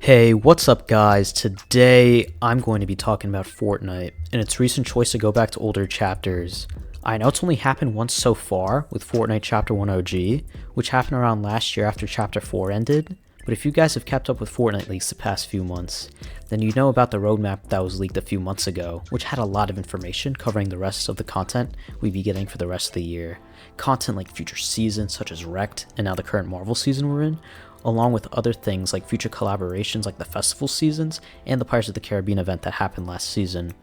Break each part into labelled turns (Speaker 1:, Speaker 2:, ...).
Speaker 1: Hey, what's up guys? Today I'm going to be talking about Fortnite and its recent choice to go back to older chapters. I know it's only happened once so far with Fortnite Chapter 1 OG, which happened around last year after Chapter 4 ended, but if you guys have kept up with Fortnite leaks the past few months, then you know about the roadmap that was leaked a few months ago, which had a lot of information covering the rest of the content we'd be getting for the rest of the year. Content like future seasons such as Wrecked and now the current Marvel season we're in, along with other things like future collaborations like the festival seasons and the Pirates of the Caribbean event that happened last season.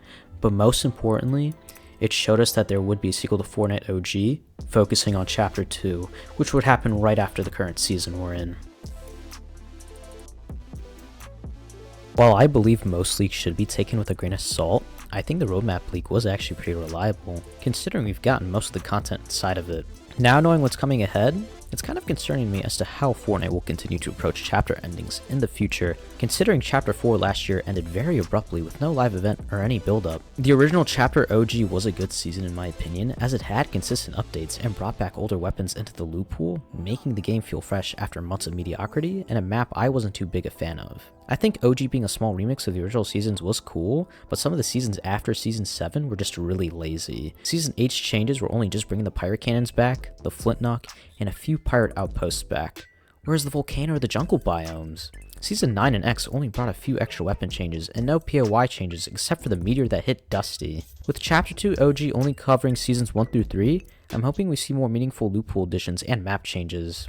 Speaker 1: But most importantly, it showed us that there would be a sequel to Fortnite OG, focusing on Chapter 2, which would happen right after the current season we're in. While I believe most leaks should be taken with a grain of salt, I think the roadmap leak was actually pretty reliable, considering we've gotten most of the content inside of it. Now knowing what's coming ahead, it's kind of concerning me as to how Fortnite will continue to approach chapter endings in the future, considering Chapter 4 last year ended very abruptly with no live event or any build-up. The original Chapter OG was a good season in my opinion, as it had consistent updates and brought back older weapons into the loot pool, making the game feel fresh after months of mediocrity and a map I wasn't too big a fan of. I think OG being a small remix of the original seasons was cool, but some of the seasons after Season 7 were just really lazy. Season 8's changes were only just bringing the pirate cannons back, the flint knock, and a few pirate outposts back. Whereas the volcano or the jungle biomes? Season 9 and X only brought a few extra weapon changes and no POI changes except for the meteor that hit Dusty. With Chapter 2 OG only covering Seasons 1 through 3, I'm hoping we see more meaningful loot pool additions and map changes.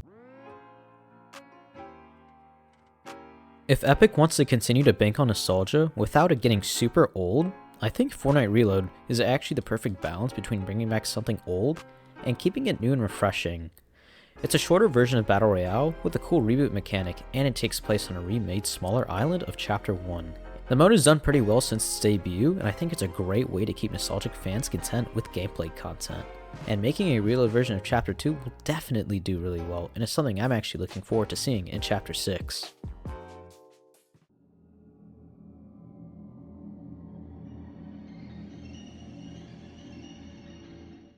Speaker 1: If Epic wants to continue to bank on nostalgia without it getting super old, I think Fortnite Reload is actually the perfect balance between bringing back something old and keeping it new and refreshing. It's a shorter version of Battle Royale with a cool reboot mechanic, and it takes place on a remade smaller island of Chapter 1. The mode has done pretty well since its debut, and I think it's a great way to keep nostalgic fans content with gameplay content. And making a Reload version of Chapter 2 will definitely do really well, and it's something I'm actually looking forward to seeing in Chapter 6.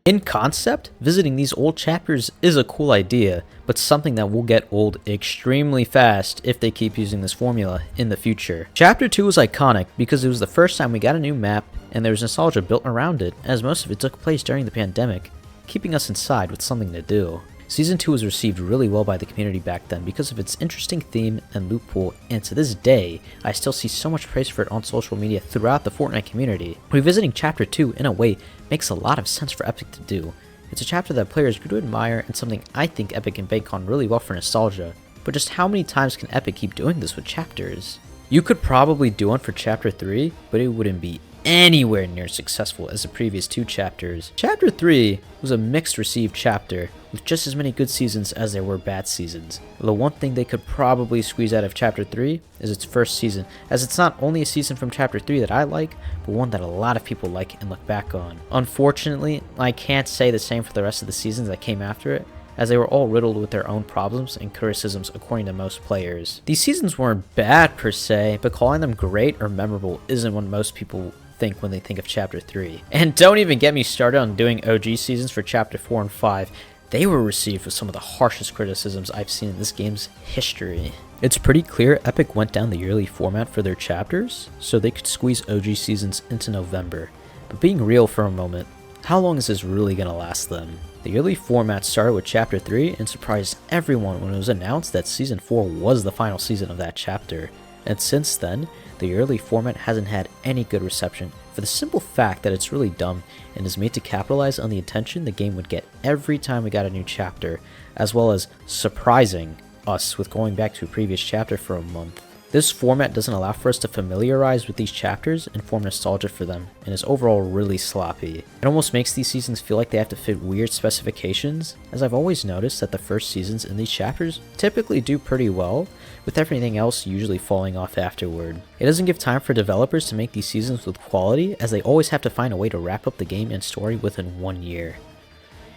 Speaker 1: In concept, visiting these old chapters is a cool idea, but something that will get old extremely fast if they keep using this formula in the future. Chapter 2 was iconic because it was the first time we got a new map and there was nostalgia built around it, as most of it took place during the pandemic, keeping us inside with something to do. Season 2 was received really well by the community back then because of its interesting theme and loot pool, and to this day, I still see so much praise for it on social media throughout the Fortnite community. Revisiting Chapter 2 in a way makes a lot of sense for Epic to do. It's a chapter that players grew to admire and something I think Epic can bank on really well for nostalgia, but just how many times can Epic keep doing this with chapters? You could probably do one for Chapter 3, but it wouldn't be anywhere near as successful as the previous two chapters. Chapter 3 was a mixed received chapter, with just as many good seasons as there were bad seasons. The one thing they could probably squeeze out of Chapter 3 is its first season, as it's not only a season from Chapter 3 that I like, but one that a lot of people like and look back on. Unfortunately, I can't say the same for the rest of the seasons that came after it, as they were all riddled with their own problems and criticisms according to most players. These seasons weren't bad per se, but calling them great or memorable isn't what most people think when they think of Chapter 3. And don't even get me started on doing OG seasons for Chapter 4 and 5. They were received with some of the harshest criticisms I've seen in this game's history. It's pretty clear Epic went down the yearly format for their chapters, so they could squeeze OG seasons into November. But being real for a moment, how long is this really gonna last them? The yearly format started with Chapter 3 and surprised everyone when it was announced that Season 4 was the final season of that chapter. And since then, the yearly format hasn't had any good reception for the simple fact that it's really dumb and is made to capitalize on the attention the game would get every time we got a new chapter, as well as surprising us with going back to a previous chapter for a month. This format doesn't allow for us to familiarize with these chapters and form nostalgia for them, and is overall really sloppy. It almost makes these seasons feel like they have to fit weird specifications, as I've always noticed that the first seasons in these chapters typically do pretty well, with everything else usually falling off afterward. It doesn't give time for developers to make these seasons with quality, as they always have to find a way to wrap up the game and story within 1 year.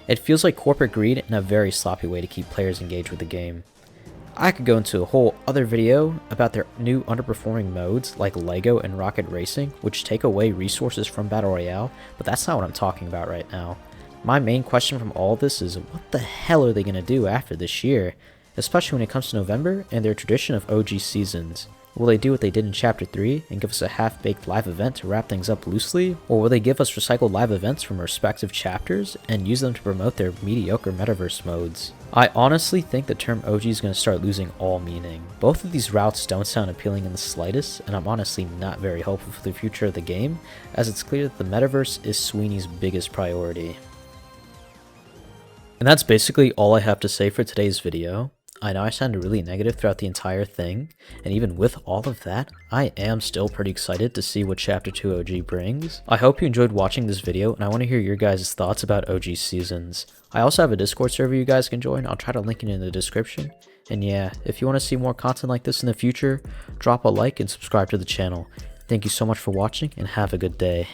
Speaker 1: It feels like corporate greed and a very sloppy way to keep players engaged with the game. I could go into a whole other video about their new underperforming modes like Lego and Rocket Racing, which take away resources from Battle Royale, but that's not what I'm talking about right now. My main question from all this is, what the hell are they going to do after this year? Especially when it comes to November and their tradition of OG seasons. Will they do what they did in Chapter 3 and give us a half-baked live event to wrap things up loosely? Or will they give us recycled live events from respective chapters and use them to promote their mediocre metaverse modes? I honestly think the term OG is going to start losing all meaning. Both of these routes don't sound appealing in the slightest, and I'm honestly not very hopeful for the future of the game, as it's clear that the metaverse is Sweeney's biggest priority. And that's basically all I have to say for today's video. I know I sounded really negative throughout the entire thing, and even with all of that, I am still pretty excited to see what Chapter 2 OG brings. I hope you enjoyed watching this video, and I want to hear your guys' thoughts about OG seasons. I also have a Discord server you guys can join. I'll try to link it in the description. And yeah, if you want to see more content like this in the future, drop a like and subscribe to the channel. Thank you so much for watching, and have a good day.